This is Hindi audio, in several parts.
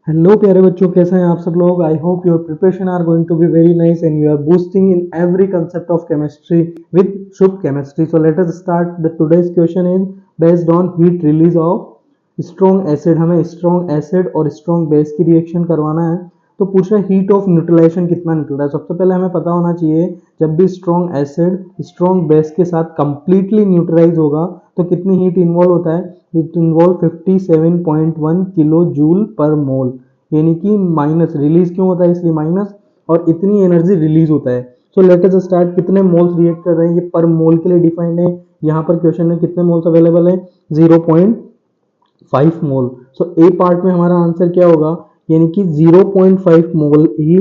हेलो प्यारे बच्चों, कैसे हैं आप सब लोग। I hope your preparation are going to be very nice and you are boosting in every concept of chemistry with Shubh chemistry. So let us start. The today's question is based on heat release of strong acid. हमें स्ट्रॉन्ग एसिड और स्ट्रॉन्ग बेस की रिएक्शन करवाना है। तो पूछ रहे हीट ऑफ न्यूट्रलाइजेशन कितना निकलता है। सबसे पहले हमें पता होना चाहिए, जब भी स्ट्रॉन्ग एसिड स्ट्रॉन्ग बेस के साथ कंप्लीटली न्यूट्रलाइज होगा तो कितनी हीट इन्वॉल्व होता है। इट इन्वॉल्व 57.1 किलो जूल पर मोल, यानी कि माइनस रिलीज क्यों होता है, इसलिए माइनस, और इतनी एनर्जी रिलीज होता है। सो लेट अस स्टार्ट। कितने मोल्स रिएक्ट कर रहे हैं, ये पर मोल के लिए डिफाइंड है। यहाँ पर क्वेश्चन में कितने मोल्स अवेलेबल है, 0.5 मोल। सो ए पार्ट में हमारा आंसर क्या होगा, यानी कि 0.5 मोल ही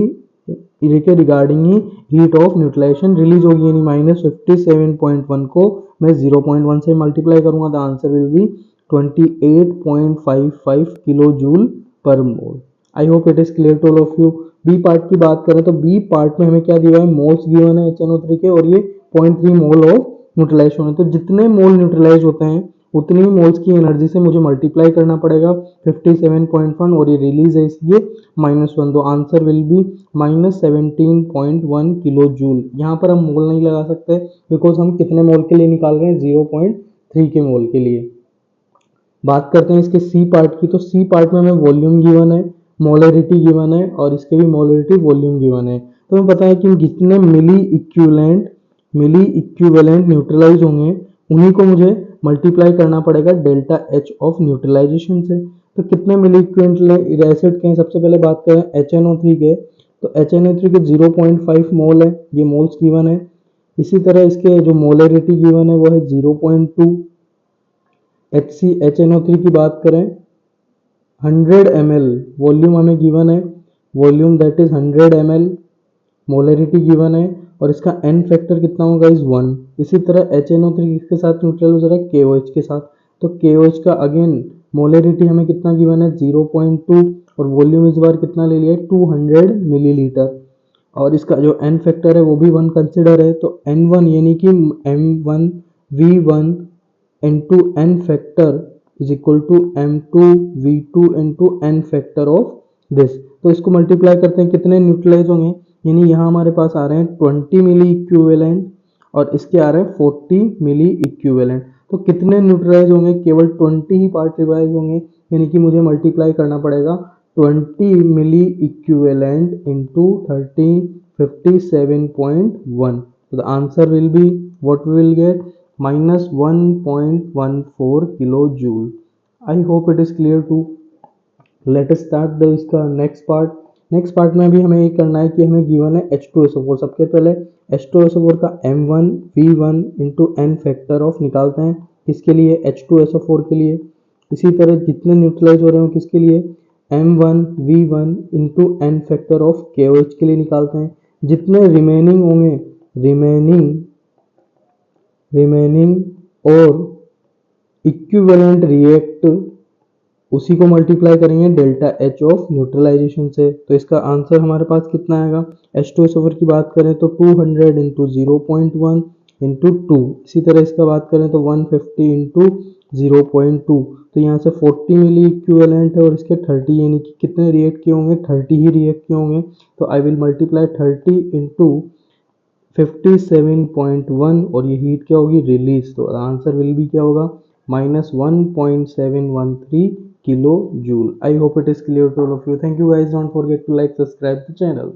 के रिगार्डिंग ही हीट ऑफ न्यूट्रलाइजेशन रिलीज होगी, यानी -57.1 को मैं 0.1 से मल्टीप्लाई करूंगा। The answer will be 28.55 kilo joule पर mole. I hope it is clear to all of you. B part की बात करें तो बी पार्ट में हमें क्या दिया है, मोल्स गिवन है HNO3 के, और ये 0.3 मोल ऑफ न्यूट्रलाइज होने। तो जितने मोल न्यूट्रलाइज होते हैं उतनी ही मोल्स की एनर्जी से मुझे मल्टीप्लाई करना पड़ेगा 57.1, और ये रिलीज है इसलिए -1। तो answer will B -17.1 kilo joule. यहाँ पर हम मोल नहीं लगा सकते बिकॉज हम कितने मोल के लिए निकाल रहे हैं, 0.3 के मोल के लिए। बात करते हैं इसके सी पार्ट की। तो सी पार्ट में हमें वॉल्यूम गिवन है, मोलरिटी गिवन है, और इसके भी मोलरिटी वॉल्यूम गिवन है। तो हमें पता है कि जितने मिली इक्विवेलेंट न्यूट्रलाइज होंगे उन्हीं को मुझे मल्टीप्लाई करना पड़ेगा डेल्टा एच ऑफ न्यूट्रलाइजेशन से। तो कितने मिली इक्विवेलेंट एसिड के हैं, सबसे पहले बात करें HNO3 के। तो HNO3 के 0.5 मोल है, ये मोल्स गिवन है। इसी तरह इसके जो मोलरिटी गिवन है वो है 0.2। HNO3 की बात करें 100 ml, वॉल्यूम हमें गिवन है, volume that is 100 ml, molarity given है, और इसका एन फैक्टर कितना होगा इज 1। इसी तरह HNO3 किसके साथ न्यूट्रल हो रहा है, KOH के साथ। तो KOH का अगेन मोलरिटी हमें कितना गिवन है, 0.2, और वॉल्यूम इस बार कितना ले लिया है, 200 मिलीलीटर, और इसका जो एन फैक्टर है वो भी 1 कंसिडर है। तो N1 यानी कि M1 V1 into n factor is equal to M2 V2 into n factor of this। तो इसको मल्टीप्लाई करते हैं, कितने न्यूट्रलाइज होंगे, यानी यहाँ हमारे पास आ रहे हैं 20 मिली इक्विवेलेंट, और इसके आ रहे हैं 40 मिली इक्विवेलेंट। तो कितने न्यूट्रलाइज होंगे, केवल 20 ही पार्ट रिवाइज होंगे, यानी कि मुझे मल्टीप्लाई करना पड़ेगा 20 मिली इक्विवेलेंट इंटू 30 57.1। तो the answer will be what we will get, -1.14 kilo joule. I hope it is clear to. Let us start the इसका नेक्स्ट पार्ट। नेक्स्ट पार्ट में भी हमें ये करना है कि हमें गिवन है H2SO4। सबसे पहले H2SO4 का M1 V1 into n factor of निकालते हैं, किसके लिए, H2SO4 के लिए। इसी तरह जितने न्यूट्रलाइज हो रहे हो किसके लिए, M1 V1 into n factor of KOH के लिए निकालते हैं। जितने रिमेनिंग होंगे, रिमेनिंग और इक्विवेलेंट रिएक्ट, उसी को मल्टीप्लाई करेंगे डेल्टा एच ऑफ न्यूट्रलाइजेशन से। तो इसका आंसर हमारे पास कितना आएगा, H2SO4 की बात करें तो 200 इंटू 0.1 इंटू 2। इसी तरह इसका बात करें तो 150 इंटू 0.2। तो यहाँ से 40 मिली इक्विवेलेंट है, और इसके 30, यानी कि कितने रिएक्ट किए होंगे, 30 ही रिएक्ट किए होंगे। तो आई विल मल्टीप्लाई 30 इंटू 57.1, और ये हीट क्या होगी, रिलीज। तो आंसर विल बी क्या होगा, -1.713 kilo joule. I hope it is clear to all of you. Thank you guys, don't forget to like subscribe the channel.